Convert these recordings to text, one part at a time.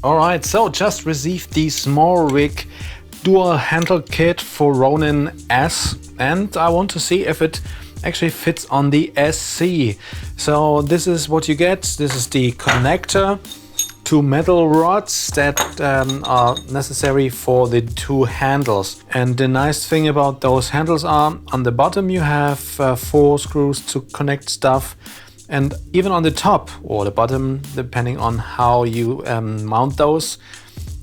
Alright, so just received the SmallRig Dual Handle Kit for Ronin S, and I want to see if it actually fits on the SC. So this is what you get. This is the connector, two metal rods that are necessary for the two handles. And the nice thing about those handles are on the bottom you have 4 screws to connect stuff, and even on the top or the bottom, depending on how you mount those,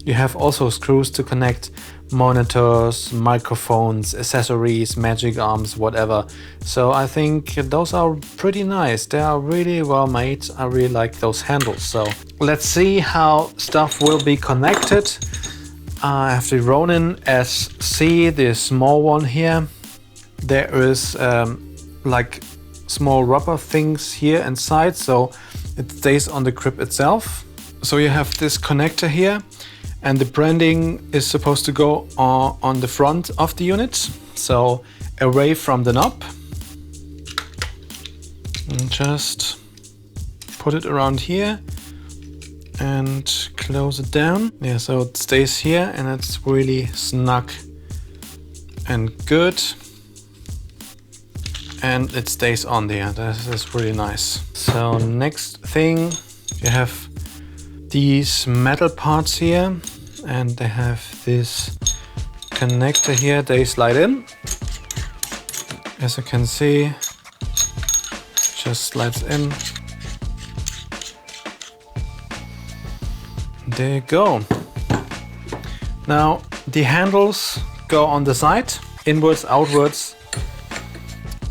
you have also screws to connect monitors, microphones, accessories, magic arms, whatever. So I think those are pretty nice. They are really well made. I really like those handles. So let's see how stuff will be connected. I have the Ronin-SC, the small one here. There is like small rubber things here inside, so it stays on the grip itself. So you have this connector here, and the branding is supposed to go on the front of the unit, so away from the knob. And just put it around here and close it down. Yeah, so it stays here and it's really snug and good. And it stays on there. This is really nice. So next thing, you have these metal parts here, and they have this connector here. They slide in. As you can see, just slides in. There you go. Now the handles go on the side, inwards, outwards.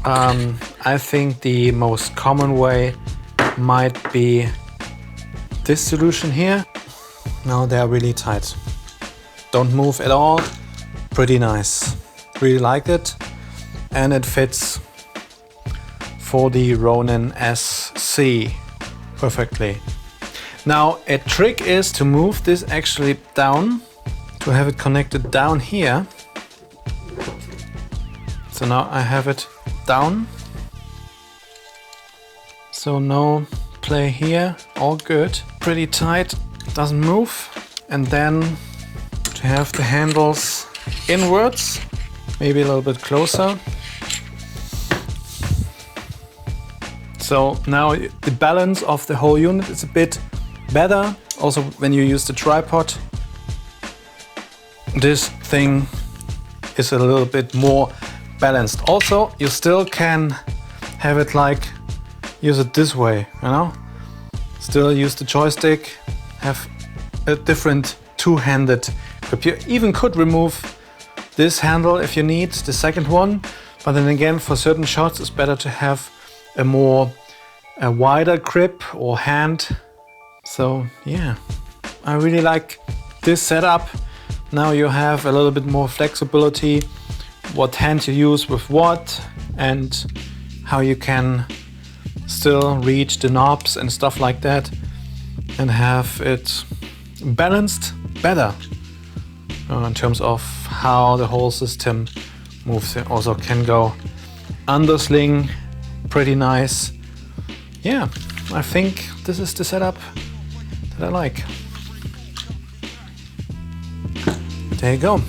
I think the most common way might be this solution here. Now they're really tight. Don't move at all. Pretty nice. Really like it. And it fits for the Ronin-SC perfectly. Now a trick is to move this actually down, to have it connected down here. So now I have it down, so no play here, all good, pretty tight, doesn't move. And then to have the handles inwards, maybe a little bit closer. So now the balance of the whole unit is a bit better. Also when you use the tripod, this thing is a little bit more balanced. Also, you still can have it like, use it this way, you know? Still use the joystick, have a different two-handed grip. You even could remove this handle if you need, the second one, but then again, for certain shots, it's better to have a wider grip or hand. So yeah, I really like this setup. Now you have a little bit more flexibility, what hand you use with what, and how you can still reach the knobs and stuff like that, and have it balanced better in terms of how the whole system moves. It also can go undersling, pretty nice. Yeah, I think this is the setup that I like. There you go.